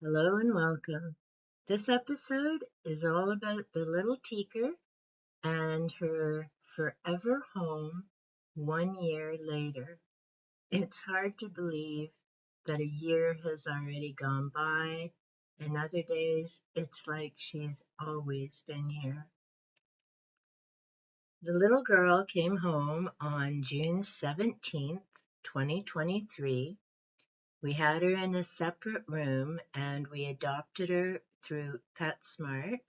Hello and welcome. This episode is all about the little Teaker and her forever home 1 year later. It's hard to believe that a year has already gone by, and other days it's like she's always been here. The little girl came home on June 17th, 2023. We had her in a separate room and we adopted her through PetSmart.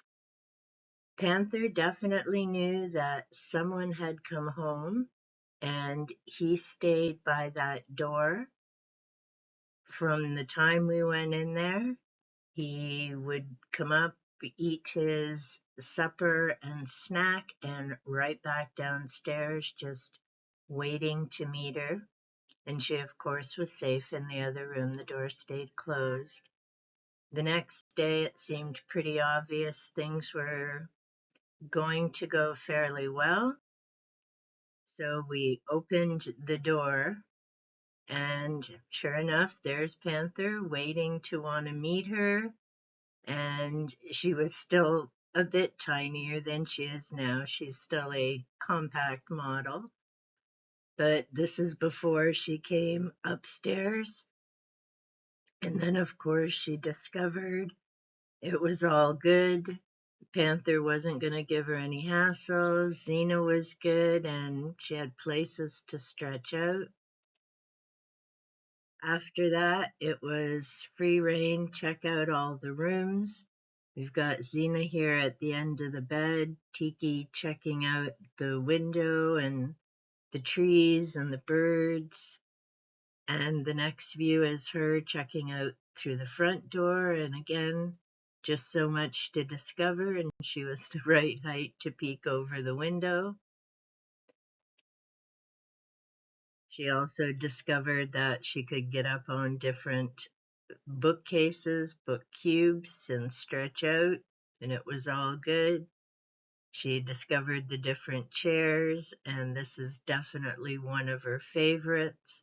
Panther definitely knew that someone had come home and he stayed by that door from the time we went in there. He would come up, eat his supper and snack, and right back downstairs, just waiting to meet her. And she, of course, was safe in the other room. The door stayed closed. The next day, it seemed pretty obvious things were going to go fairly well. So we opened the door, and sure enough, there's Panther waiting to want to meet her. And she was still a bit tinier than she is now. She's still a compact model. But this is before she came upstairs. And then, of course, she discovered it was all good. Panther wasn't going to give her any hassles. Zena was good, and she had places to stretch out. After that, it was free reign, check out all the rooms. We've got Zena here at the end of the bed, Tiki checking out the window and the trees and the birds. And the next view is her checking out through the front door, and again, just so much to discover, and she was the right height to peek over the window. She also discovered that she could get up on different bookcases, book cubes, and stretch out, and it was all good. She discovered the different chairs, and this is definitely one of her favorites.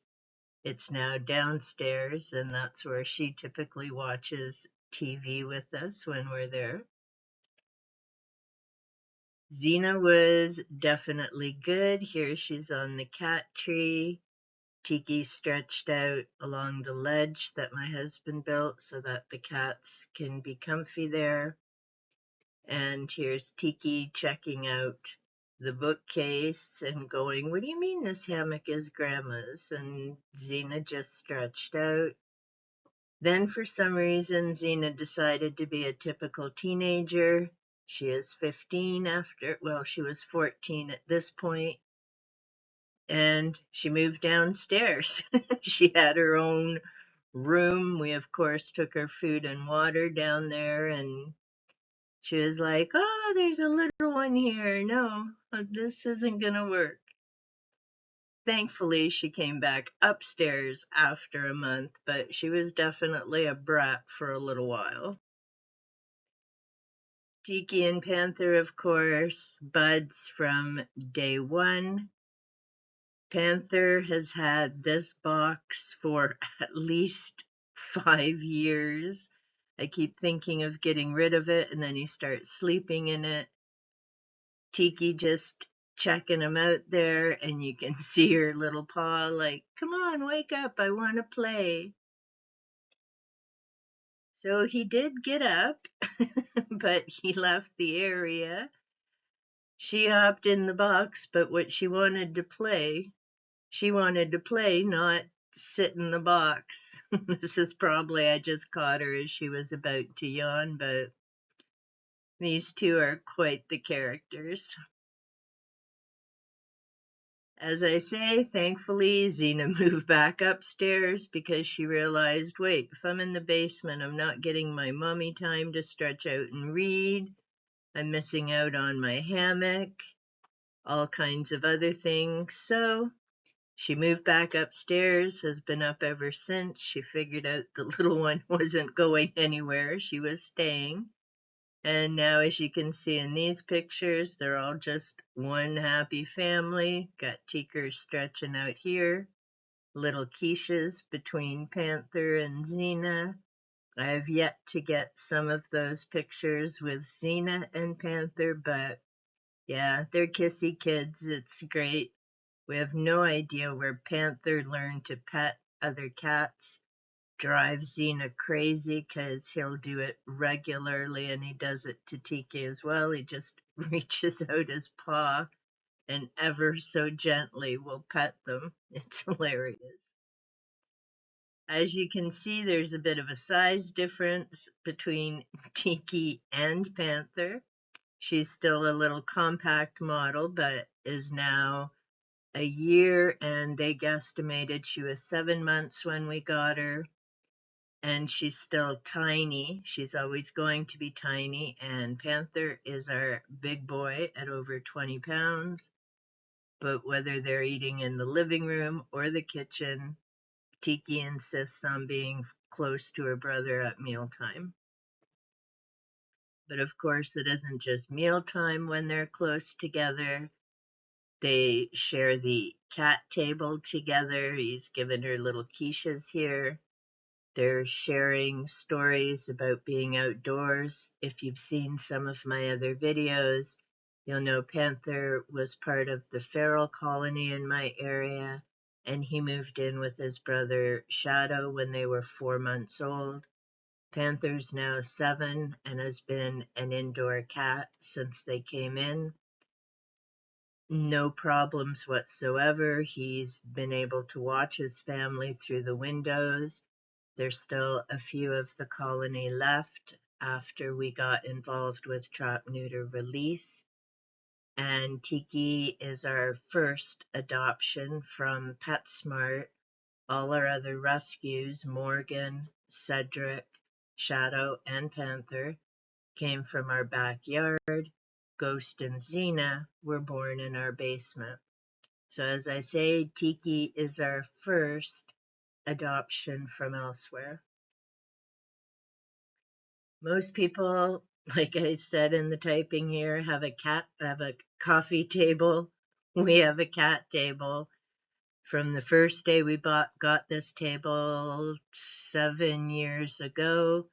It's now downstairs, and that's where she typically watches TV with us when we're there. Zena was definitely good. Here she's on the cat tree. Tiki stretched out along the ledge that my husband built so that the cats can be comfy there. And here's Tiki checking out the bookcase and going, "What do you mean this hammock is Grandma's?" And Zena just stretched out. Then for some reason, Zena decided to be a typical teenager. She is 15 she was 14 at this point, and she moved downstairs. She had her own room. We, of course, took her food and water down there, and she was like, "Oh, there's a little one here. No, this isn't going to work." Thankfully, she came back upstairs after a month, but she was definitely a brat for a little while. Tiki and Panther, of course, buds from day one. Panther has had this box for at least 5 years. I keep thinking of getting rid of it, and then he starts sleeping in it. Tiki just checking him out there, and you can see her little paw like, "Come on, wake up, I want to play." So he did get up, but he left the area. She hopped in the box, but what she wanted to play, not sit in the box. This is probably, I just caught her as she was about to yawn, but these two are quite the characters. As I say, thankfully, Zena moved back upstairs because she realized, wait, if I'm in the basement, I'm not getting my mommy time to stretch out and read. I'm missing out on my hammock, all kinds of other things. So she moved back upstairs, has been up ever since. She figured out the little one wasn't going anywhere. She was staying. And now, as you can see in these pictures, they're all just one happy family. Got Tikers stretching out here. Little Keisha's between Panther and Zena. I have yet to get some of those pictures with Xena and Panther, but yeah, they're kissy kids. It's great. We have no idea where Panther learned to pet other cats. Drives Xena crazy because he'll do it regularly, and he does it to Tiki as well. He just reaches out his paw and ever so gently will pet them. It's hilarious. As you can see, there's a bit of a size difference between Tiki and Panther. She's still a little compact model, but is now a year, and they guesstimated she was 7 months when we got her. And she's still tiny. She's always going to be tiny. And Panther is our big boy at over 20 pounds. But whether they're eating in the living room or the kitchen, Tiki insists on being close to her brother at mealtime. But of course, it isn't just mealtime when they're close together. They share the cat table together. He's given her little quiches here. They're sharing stories about being outdoors. If you've seen some of my other videos, you'll know Panther was part of the feral colony in my area, and he moved in with his brother Shadow when they were 4 months old. Panther's now 7 and has been an indoor cat since they came in. No problems whatsoever. He's been able to watch his family through the windows. There's still a few of the colony left after we got involved with trap neuter release. And Tiki is our first adoption from PetSmart. All our other rescues, Morgan, Cedric, Shadow, and Panther, came from our backyard. Ghost and Xena were born in our basement. So as I say, Tiki is our first adoption from elsewhere. Most people, like I said in the typing here, have a coffee table. We have a cat table. From the first day we got this table 7 years ago,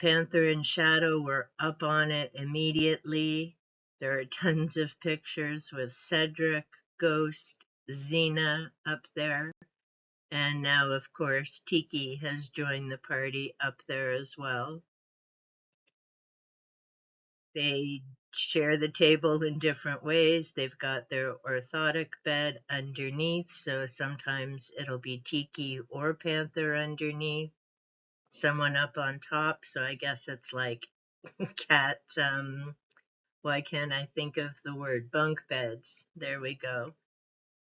Panther and Shadow were up on it immediately. There are tons of pictures with Cedric, Ghost, Xena up there. And now, of course, Tiki has joined the party up there as well. They share the table in different ways. They've got their orthotic bed underneath, so sometimes it'll be Tiki or Panther underneath, someone up on top, so I guess it's like cat, why can't I think of the word? Bunk beds. There we go.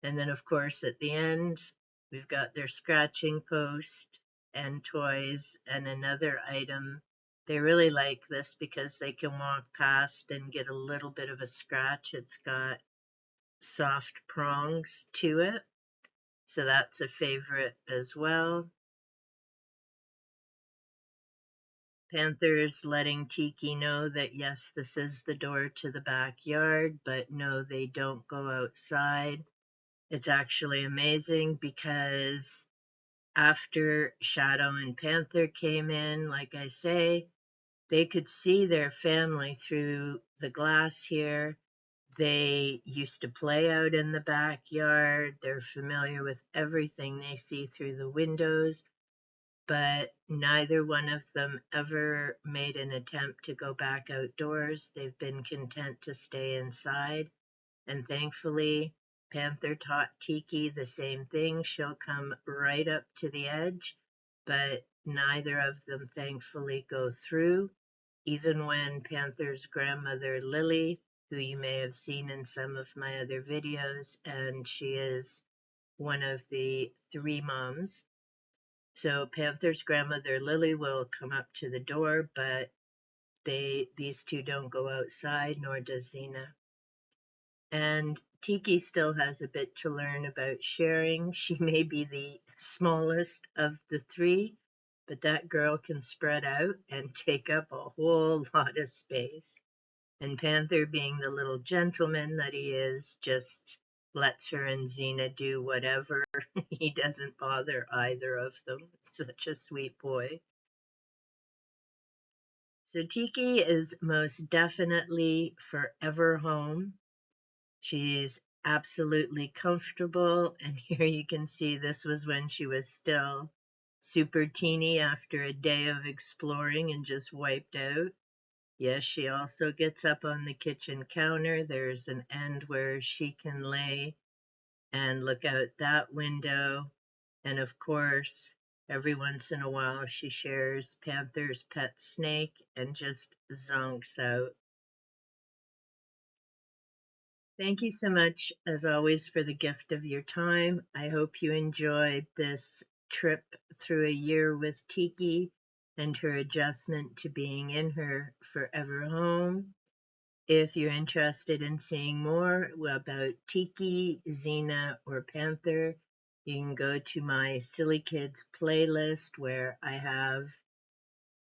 And then, of course, at the end, we've got their scratching post and toys and another item. They really like this because they can walk past and get a little bit of a scratch. It's got soft prongs to it, so that's a favorite as well. Panther's letting Tiki know that yes, this is the door to the backyard, but no, they don't go outside. It's actually amazing because after Shadow and Panther came in, like I say, they could see their family through the glass here. They used to play out in the backyard. They're familiar with everything they see through the windows, but neither one of them ever made an attempt to go back outdoors. They've been content to stay inside. And thankfully, Panther taught Tiki the same thing. She'll come right up to the edge, but neither of them thankfully go through. Even when Panther's grandmother, Lily, who you may have seen in some of my other videos, and she is one of the 3 moms. So Panther's grandmother, Lily, will come up to the door, but these two don't go outside, nor does Xena. And Tiki still has a bit to learn about sharing. She may be the smallest of the 3, but that girl can spread out and take up a whole lot of space. And Panther, being the little gentleman that he is, just lets her and Xena do whatever. He doesn't bother either of them. Such a sweet boy. So Tiki is most definitely forever home. She's absolutely comfortable, and here you can see this was when she was still super teeny after a day of exploring and just wiped out. Yes, she also gets up on the kitchen counter. There's an end where she can lay and look out that window. And of course, every once in a while she shares Panther's pet snake and just zonks out. Thank you so much, as always, for the gift of your time. I hope you enjoyed this trip through a year with Tiki and her adjustment to being in her forever home. If you're interested in seeing more about Tiki, Zena, or Panther, you can go to my Silly Kids playlist where I have,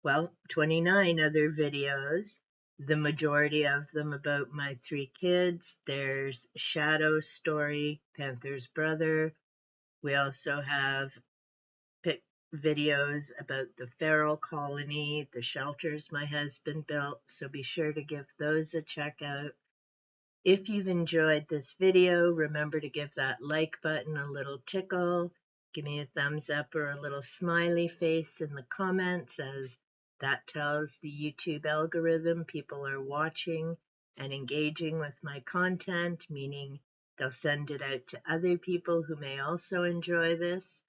well, 29 other videos, the majority of them about my 3 kids. There's Shadow's story, Panther's brother. We also have videos about the feral colony, the shelters my husband built, so be sure to give those a check out. If you've enjoyed this video, remember to give that like button a little tickle. Give me a thumbs up or a little smiley face in the comments, as that tells the YouTube algorithm people are watching and engaging with my content, meaning they'll send it out to other people who may also enjoy this.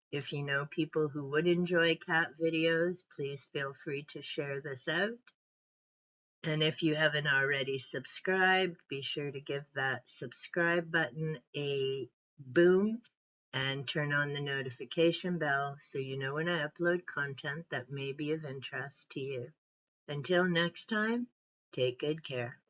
If you know people who would enjoy cat videos, please feel free to share this out. And if you haven't already subscribed, be sure to give that subscribe button a boom and turn on the notification bell so you know when I upload content that may be of interest to you. Until next time, take good care.